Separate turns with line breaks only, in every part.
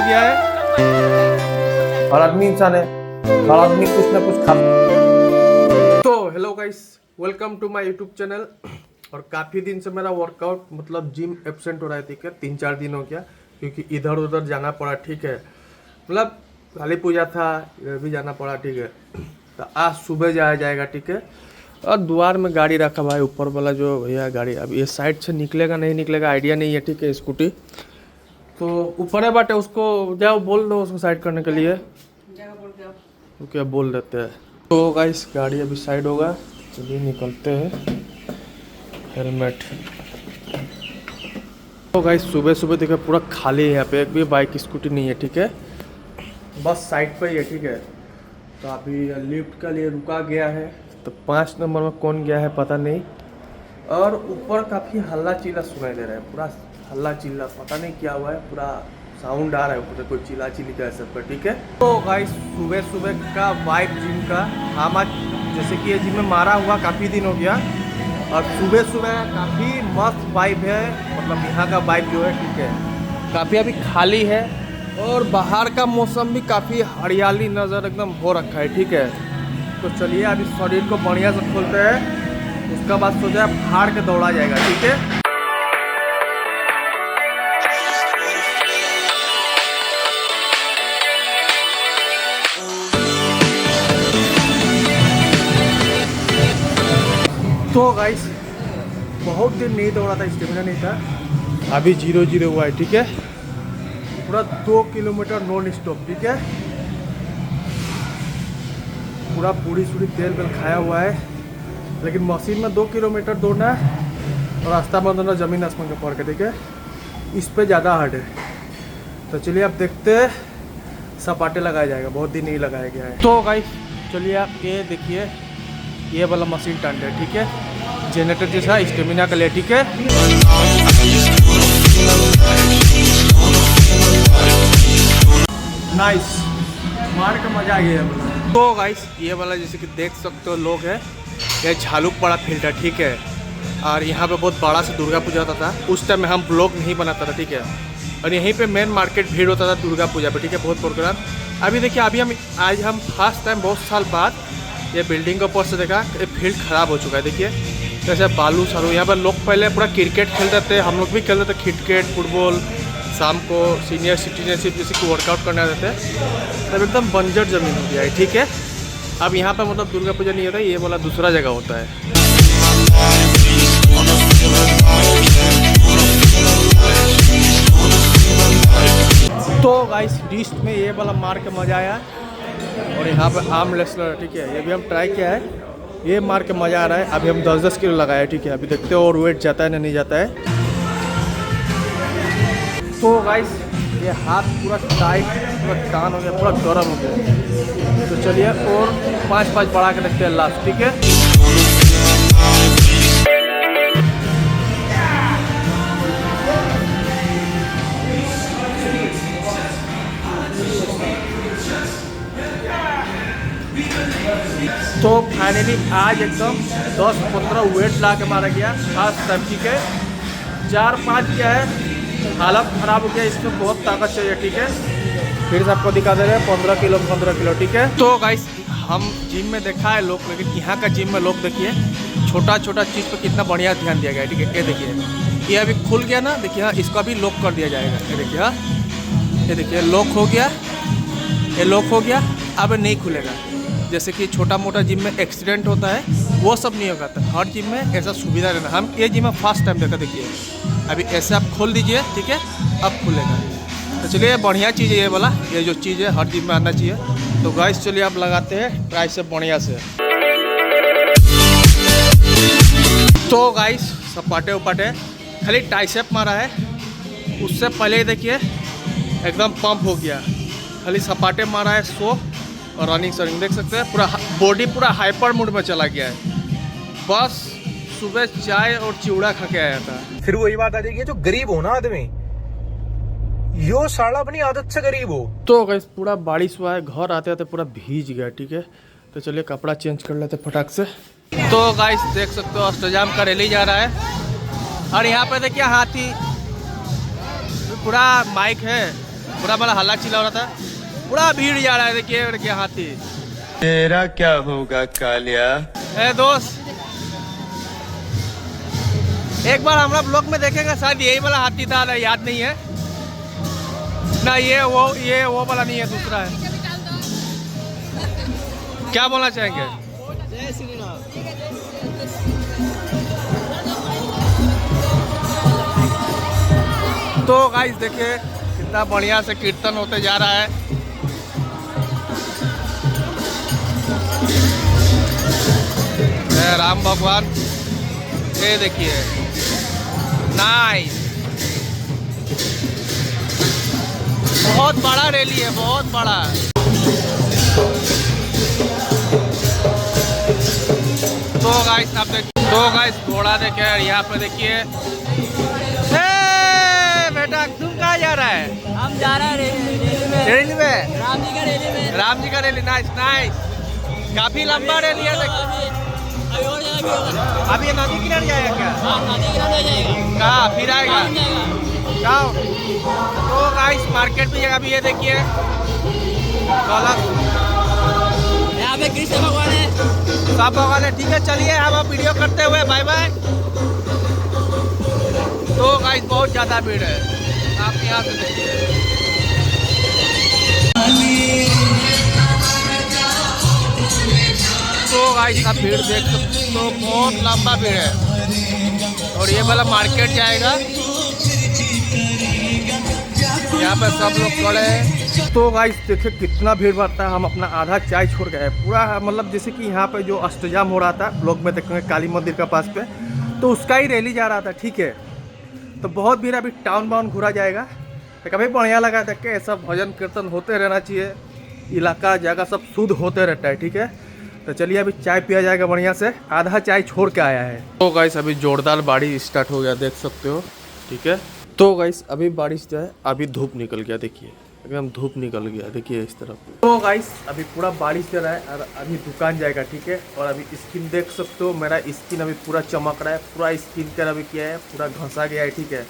गया है। और आदमी इंसान है, और आदमी कुछ ना कुछ खा। तो hello guys, welcome to my YouTube channel. और काफ़ी दिन से मेरा वर्कआउट मतलब जिम एब्सेंट हो रहा है, ठीक है। 3-4 दिन हो गया क्योंकि इधर उधर जाना पड़ा, ठीक है। मतलब काली पूजा था, इधर भी जाना पड़ा, ठीक है। तो आज सुबह जाया जाएगा, ठीक है। और द्वार में गाड़ी रखा हुआ है, ऊपर वाला जो भैया गाड़ी, अब ये साइड से निकलेगा नहीं निकलेगा आइडिया नहीं है, ठीक है। स्कूटी तो ऊपर है बाटे, उसको जाओ बोल दो उसको साइड करने के लिए, क्या बोल देते हैं। तो गाइस गाड़ी अभी साइड होगा, चलिए निकलते हैं। हेलमेट। तो गाइस सुबह सुबह देखिए पूरा खाली है यहाँ पे, एक भी बाइक स्कूटी नहीं है, ठीक है। बस साइड पे ही है, ठीक है। तो अभी लिफ्ट के लिए रुका गया है, तो 5 नंबर में कौन गया है पता नहीं। और ऊपर काफ़ी हल्ला चिल्ला सुनाई दे रहा है, पूरा हल्ला चिल्ला, पता नहीं क्या हुआ है, पूरा साउंड आ रहा है ऊपर, कोई चिल्ला चिल्ली का सब पर, ठीक है। तो गाइस सुबह सुबह का वाइब जिम का, हम आज जैसे कि ये जिम में मारा हुआ काफ़ी दिन हो गया, और सुबह सुबह काफ़ी मस्त वाइब है, मतलब यहाँ का वाइब जो है, ठीक है। काफ़ी अभी खाली है और बाहर का मौसम भी काफ़ी हरियाली नज़र एकदम हो रखा है, ठीक है। तो चलिए अभी शरीर को बढ़िया से खोलते हैं, उसका बाद सोचा फाड़ के दौड़ा जाएगा, ठीक है। तो गाइस बहुत दिन नहीं दौड़ा था, स्टेमिना नहीं था, अभी 0-0 हुआ है, ठीक है। पूरा 2 किलोमीटर नॉन स्टॉप, ठीक है। पूरा पूरी सूरी तेल बेल खाया हुआ है, लेकिन मशीन में 2 किलोमीटर दौड़ना है और रास्ता में दोनों ज़मीन आसमान का फर्क है, ठीक है। इस पे ज़्यादा हार्ड है। तो चलिए आप देखते हैं, सपाटे लगाया जाएगा, बहुत दिन नहीं लगाया गया है। तो गाइस चलिए आप ये देखिए, ये वाला मशीन टंड है, ठीक है। जनरेटर जैसा स्टेमिना का लिए, ठीक है। नाइस, मार का मजा आ गया। तो गाइस ये वाला जैसे कि देख सकते हो लोग है, ये झालुक पड़ा फील्ड है, ठीक है। और यहाँ पे बहुत बड़ा से दुर्गा पूजा होता था, उस टाइम में हम ब्लॉग नहीं बनाता था, ठीक है। और यहीं पे मेन मार्केट भीड़ होता था दुर्गा पूजा पे, ठीक है, बहुत प्रोग्राम। अभी देखिए अभी आज हम फर्स्ट टाइम बहुत साल बाद ये बिल्डिंग के ऊपर से देखा, ये फील्ड ख़राब हो चुका है, देखिए जैसे बालू सालू। यहाँ पर लोग पहले पूरा क्रिकेट खेलते थे, हम लोग भी खेलते थे क्रिकेट फुटबॉल, शाम को सीनियर सिटीजनशिप जैसे कि वर्कआउट करने आते थे। तब एकदम बंजर ज़मीन हो गया है, ठीक है। अब यहाँ पर मतलब दुर्गा पूजा नहीं होता, ये वाला दूसरा जगह होता है। तो गाइस डिश में ये वाला मार के मज़ा आया, और यहाँ पे आर्म रेसलर, ठीक है, ये भी हम ट्राई किया है, ये मार के मज़ा आ रहा है। अभी हम 10-10 किलो लगाए, ठीक है। अभी देखते हो और वेट जाता है ना नहीं जाता है। तो गाइस ये हाथ पूरा टाइट, पूरा टान हो गया, पूरा गर्म हो गया। तो चलिए और 5-5 बढ़ा के देखते हैं लास्ट, ठीक है। तो फाइनली आज एकदम 10-15 वेट ला के मारा गया फर्स्ट टाइम, ठीक है। 4-5 क्या है, हालत ख़राब हो गया, इसमें बहुत ताकत चाहिए, ठीक है। फिर से आपको दिखा दे रहे हैं 15 किलो, ठीक है। तो गाइस हम जिम में देखा है लोग, लेकिन यहाँ का जिम में लोग देखिए छोटा छोटा चीज़ पर कितना बढ़िया ध्यान दिया गया है, ठीक है। ये देखिए, ये अभी खुल गया ना, देखिए हाँ, इसको अभी लॉक कर दिया जाएगा। ये देखिए हाँ, ये देखिए लॉक हो गया, ये लॉक हो गया, अब नहीं खुलेगा। जैसे कि छोटा मोटा जिम में एक्सीडेंट होता है, वो सब नहीं होगा। हर जिम में ऐसा सुविधा रहना। हम ये जिम में फर्स्ट टाइम देखा, देखिए अभी ऐसे आप खोल दीजिए, ठीक है, अब खुलेगा। तो चलिए बढ़िया चीज़ है ये वाला, ये जो चीज़ है हर जिम में आना चाहिए। तो गाइस चलिए आप लगाते हैं ट्राई से बढ़िया से। तो गाइस सपाटे उपाटे खाली ट्राइसेप मारा है, उससे पहले देखिए एकदम पंप हो गया। खाली सपाटे मारा है 100 और रनिंग सरिंग देख सकते हैं, पूरा बॉडी पूरा हाइपर मूड में चला गया है। बस सुबह चाय और चिवड़ा खा के आया था।
फिर वही बात आ जाएगी, जो गरीब हो ना आदमी, यो साला अपनी आदत से गरीब हो।
तो गाइस पूरा बारिश हुआ है, घर आते आते पूरा भीज गया, ठीक है। तो चलिए कपड़ा चेंज कर लेते फटाक से। तो गाइस देख सकते हो अष्टजाम का रैली जा रहा है, और यहाँ पे देखिए हाथी, पूरा माइक है, पूरा मतलब हल्ला चिल्ला हो रहा था, पूरा भीड़ जा रहा है। देखिए हाथी।
तेरा क्या होगा कालिया?
ए दोस्त, एक बार हमारा ब्लॉग में देखेंगे, शायद यही वाला हाथी था, याद नहीं है ना। ये वो वाला नहीं है, दूसरा है। क्या बोलना चाहेंगे?
जय श्री राम।
तो गाइस देखिए कितना बढ़िया से कीर्तन होते जा रहा है। राम भगवान, ये देखिए, नाइस। बहुत बड़ा रैली है, बहुत बड़ा। तो गाइस आप देखिए, तो गाइस घोड़ा देखिए, यहाँ पे देखिए। बेटा तुम कहाँ जा रहा है?
हम जा रहे हैं रैली में।
रैली में?
राम जी का रैली में।
राम जी का रैली, नाइस नाइस। काफी लंबा रैली है।
अभी और जगह भी होगा।
अब ये नदी किनारे जाएगा क्या?
हाँ, नदी किनारे जाएगा।
कहाँ फिर आएगा?
राम जाएगा।
जाओ। तो गाइस मार्केट में जगह भी ये देखिए, कलश।
यहाँ पे कृष्ण भगवान है।
सब भगवान है। ठीक है, चलिए हम वीडियो करते हुए बाय बाय। तो गाइस बहुत ज़्यादा भीड़ है, आप यहाँ से देखिए। तो गाइस आप भीड़ देख सकते हो, तो बहुत लंबा भीड़ है। और ये वाला मार्केट जाएगा, यहाँ पे सब लोग खड़े हैं। तो गाइस देखिए कितना भीड़ बढ़ता है। हम अपना आधा चाय छोड़ गए पूरा, मतलब जैसे कि यहाँ पे जो अष्टजाम हो रहा था, ब्लॉक में देखेंगे काली मंदिर के पास पे, तो उसका ही रैली जा रहा था। ठीक है, तो बहुत भीड़। अभी टाउन वाउन घूरा जाएगा, तो कभी बढ़िया लगा देख के। सब भजन कीर्तन होते रहना चाहिए, इलाका जगह सब शुद्ध होते रहता है। ठीक है, तो चलिए अभी चाय पिया जाएगा बढ़िया से। आधा चाय छोड़ के आया है। तो गाइस अभी जोरदार बारिश स्टार्ट हो गया, देख सकते हो। ठीक है, तो गाइस अभी बारिश जो है, अभी धूप निकल गया, देखिए एकदम धूप निकल गया, देखिए इस तरफ। तो गाइस अभी पूरा बारिश दे रहा है और अभी दुकान जाएगा। ठीक है, और अभी स्किन देख सकते हो, मेरा स्किन अभी पूरा चमक रहा है, पूरा स्किन केयर अभी किया है, पूरा घसा गया है। ठीक है,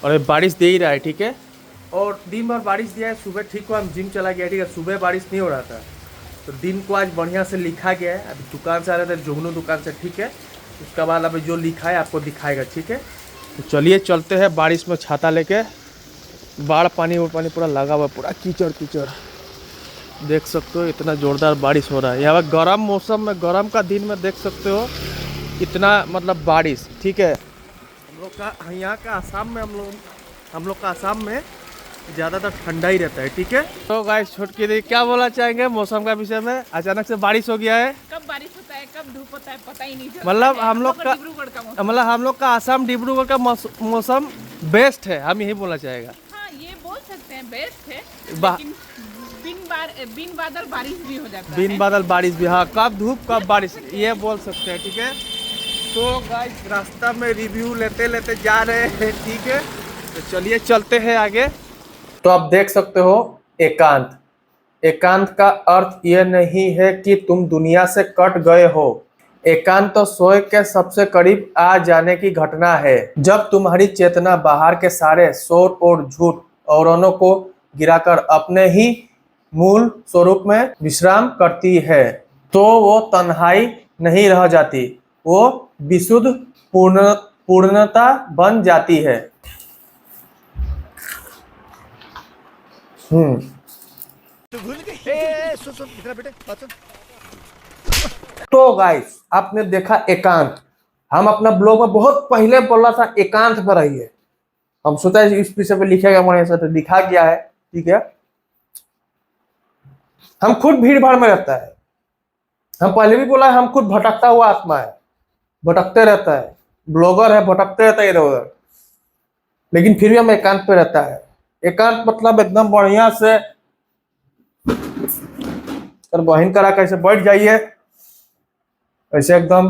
और अभी बारिश दे ही रहा है। ठीक है, और दिन भर बारिश दिया है। सुबह ठीक को हम जिम चला गया। ठीक है, सुबह बारिश नहीं हो रहा था, तो दिन को आज बढ़िया से लिखा गया है। अभी दुकान से आ रहे थे, जुगनू दुकान से। ठीक है, उसके बाद अभी जो लिखा है आपको दिखाएगा। ठीक है, तो चलिए चलते हैं बारिश में छाता लेके। बाढ़ पानी पूरा लगा हुआ, पूरा कीचड़ कीचड़ देख सकते हो। इतना ज़ोरदार बारिश हो रहा है यहाँ पर, गर्म मौसम में, गर्म का दिन में देख सकते हो इतना मतलब बारिश। ठीक है, हम लोग का यहाँ का आसाम में, हम लोग का आसाम में ज़्यादातर ठंडा ही रहता है। ठीक है, तो गाइस छोटकी दी क्या बोलना चाहेंगे मौसम का विषय में? अचानक से बारिश हो गया है,
कब बारिश होता है कब धूप होता है पता ही नहीं चलता।
मतलब हम लोग का
डिब्रूगढ़ का मौसम।
मतलब हम लोग का आसाम डिब्रूगढ़ का मौसम बेस्ट है, हम यही बोलना चाहेगा।
हाँ ये बोल सकते हैं बेस्ट है,
बा-
लेकिन बिन बादल बारिश भी हो जाता है।
बिन बादल बारिश भी, हाँ, कब धूप कब बारिश, ये बोल सकते हैं। ठीक है, तो गाइस रास्ता में रिव्यू लेते लेते जा रहे हैं। ठीक है, तो चलिए चलते हैं आगे। तो आप देख सकते हो एकांत। एकांत का अर्थ यह नहीं है कि तुम दुनिया से कट गए हो। एकांत तो सोए के सबसे करीब आ जाने की घटना है, जब तुम्हारी चेतना बाहर के सारे शोर और झूठ औरों को गिराकर अपने ही मूल स्वरूप में विश्राम करती है, तो वो तन्हाई नहीं रह जाती, वो विशुद्ध पूर्णता बन जाती है। तो गाइस आपने देखा एकांत। हम अपना ब्लॉग में बहुत पहले बोला था एकांत पर रहिए, हम सोचा इस विषय पे लिखेगा बढ़िया से, तो लिखा गया है। ठीक है, हम खुद भीड़ भाड़ में रहता है। हम पहले भी बोला है, हम खुद भटकता हुआ आत्मा है, भटकते रहता है, ब्लॉगर है, भटकते रहता है इधर उधर, लेकिन फिर भी हम एकांत पे रहता है। एकांत मतलब एकदम बढ़िया से बहन करा कैसे बैठ जाइए, ऐसे एकदम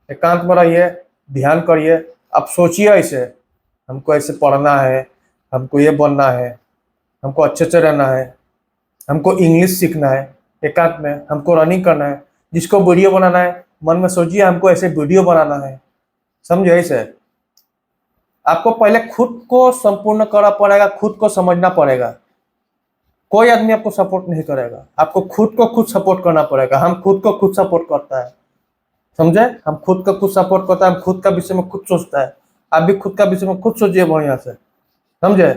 एकांत में रहिए, ध्यान करिए। आप सोचिए ऐसे, हमको ऐसे पढ़ना है, हमको ये बनना है, हमको अच्छे से रहना है, हमको इंग्लिश सीखना है एकांत में, हमको रनिंग करना है, जिसको वीडियो बनाना है मन में सोचिए हमको ऐसे वीडियो बनाना है। समझे? ऐसे आपको पहले खुद को संपूर्ण करना पड़ेगा, खुद को समझना पड़ेगा, कोई आदमी आपको सपोर्ट नहीं करेगा, आपको खुद को खुद सपोर्ट करना पड़ेगा। हम खुद को खुद सपोर्ट करता है, समझे? हम खुद को खुद सपोर्ट करता है, हम खुद का विषय में खुद सोचता है। आप भी खुद का विषय में खुद सोचिए बढ़िया से, समझे?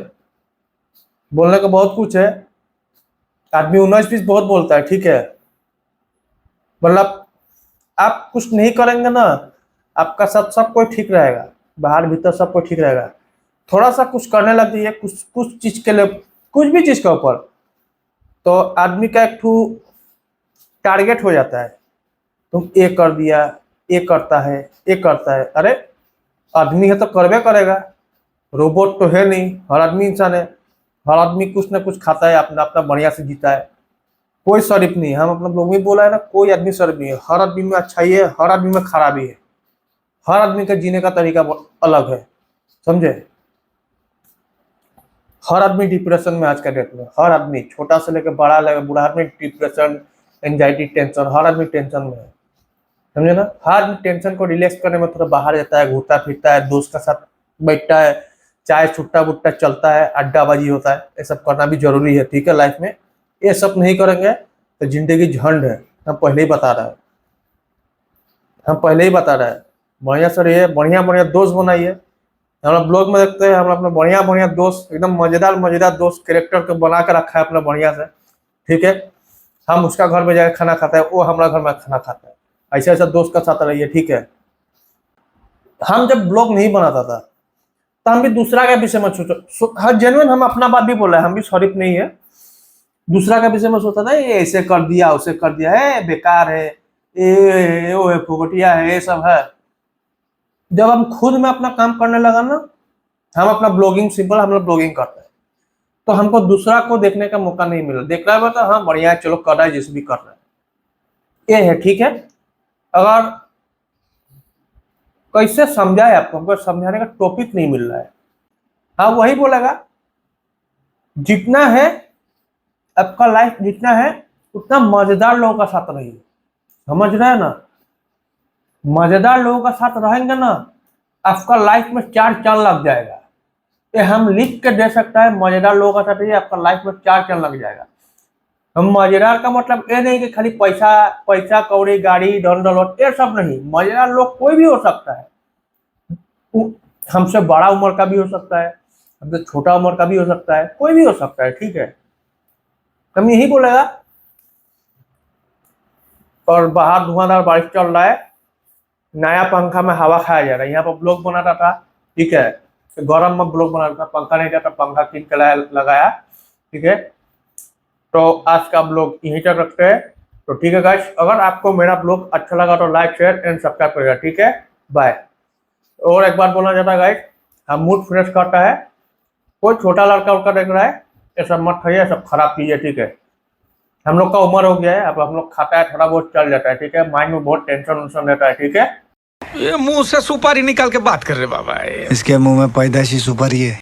बोलने का बहुत कुछ है, आदमी 19-20 बहुत बोलता है, ठीक है? मतलब आप कुछ नहीं करेंगे ना, आपका सब कोई ठीक रहेगा, बाहर भीतर सब कोई ठीक रहेगा। थोड़ा सा कुछ करने लग जाइए, कुछ चीज के लिए, कुछ भी चीज के ऊपर, तो आदमी का एक ठू टारगेट हो जाता है। तुम ये कर दिया, ये करता है, ये करता है। अरे आदमी है तो करवे करेगा, रोबोट तो है नहीं, हर आदमी इंसान है, हर आदमी कुछ ना कुछ खाता है, अपना अपना बढ़िया से जीता है। कोई शरीफ नहीं, हम अपना लोग में बोला है ना, कोई आदमी शरीफ नहीं है। हर आदमी में अच्छाई है, हर आदमी में खराबी है, हर आदमी का जीने का तरीका अलग है, समझे? हर आदमी डिप्रेशन में आज के डेट में, हर आदमी, छोटा से लेकर बड़ा लेकर बूढ़ा आदमी डिप्रेशन, एंजाइटी, टेंशन, हर आदमी टेंशन में है, समझे ना? हर आदमी टेंशन को रिलैक्स करने में थोड़ा बाहर जाता है, घूमता फिरता है, दोस्त के साथ बैठता है, चाय छुट्टा बुट्टा चलता है, अड्डाबाजी होता है। ये सब करना भी जरूरी है, ठीक है? लाइफ में ये सब नहीं करेंगे तो जिंदगी झंड है। हम पहले ही बता रहे हैं, बढ़िया से रहिए, बढ़िया दोस्त बनाइए। हम लोग ब्लॉग में देखते हैं, हम अपने बढ़िया दोस्त, एकदम मजेदार दोस्त कैरेक्टर को बना के रखा है अपना बढ़िया से, ठीक है? हम उसका घर में जाकर खाना खाता है, वो हमारा घर में खाना खाता है। ऐसा दोस्त का साथ रहिए, ठीक है? हम जब ब्लॉग नहीं बनाता था तो हम भी दूसरा के विषय में सोचो, हर जेन्युइन हम अपना बात भी बोला है, हम भी शरीफ नहीं है। दूसरा के विषय में सोचता था, ये ऐसे कर दिया, उसे कर दिया है, बेकार है, ये वो है, फुगटिया है, ये सब है। जब हम खुद में अपना काम करने लगा ना, हम अपना ब्लॉगिंग, सिंपल हम लोग ब्लॉगिंग करते हैं, तो हमको दूसरा को देखने का मौका नहीं मिला। देख रहा है तो हाँ बढ़िया है, चलो कर रहा है, जिस भी कर रहा है, ये है, ठीक है? अगर कैसे समझाए आपको, हमको समझाने का टॉपिक नहीं मिल रहा है। हाँ वही बोलेगा, जितना है आपका लाइफ, जितना है उतना मजेदार लोगों का साथ रहिए, समझ रहे हैं ना? मजेदार लोगों का साथ रहेंगे ना, आपका लाइफ में 4 चांद लग जाएगा। ये हम लिख के दे सकता है, मजेदार लोगों का साथ रहिए, आपका लाइफ में 4 चांद लग जाएगा। हम मजेदार का मतलब ये नहीं कि खाली पैसा कौड़ी, गाड़ी, धन दौलत, ये सब नहीं। मजेदार लोग कोई भी हो सकता है, हमसे बड़ा उम्र का भी हो सकता है, हमसे छोटा उम्र का भी हो सकता है, कोई भी हो सकता है, ठीक है? हम यही बोलेगा। और बाहर धुआंधार बारिश चल रहा है, नया पंखा में हवा खाया जा रहा है। यहाँ पर ब्लॉग बनाता था, ठीक है? गरम में ब्लॉग बनाता था, पंखा नहीं था तो पंखा किन के लगाया, ठीक है? तो आज का ब्लॉग यहीं तक रखते हैं, तो ठीक है गाइस। अगर आपको मेरा ब्लॉग अच्छा लगा तो लाइक, शेयर एंड सब्सक्राइब करेगा, ठीक है? बाय। और एक बार बोलना चाहता है गाइस, हम मूड फ्रेश करता है, कोई छोटा लड़का उड़का देख रहा है, ये सब मत खाइए, सब खराब कीजिए, ठीक है? हम लोग का उम्र हो गया है, अब हम लोग खाता है, थोड़ा बहुत चल जाता है, ठीक है? माइंड में बहुत टेंशन उन्शन रहता है, ठीक है?
ये मुंह से सुपारी निकाल के बात कर रहे बाबा,
इसके मुंह में पैदाइशी सुपारी है।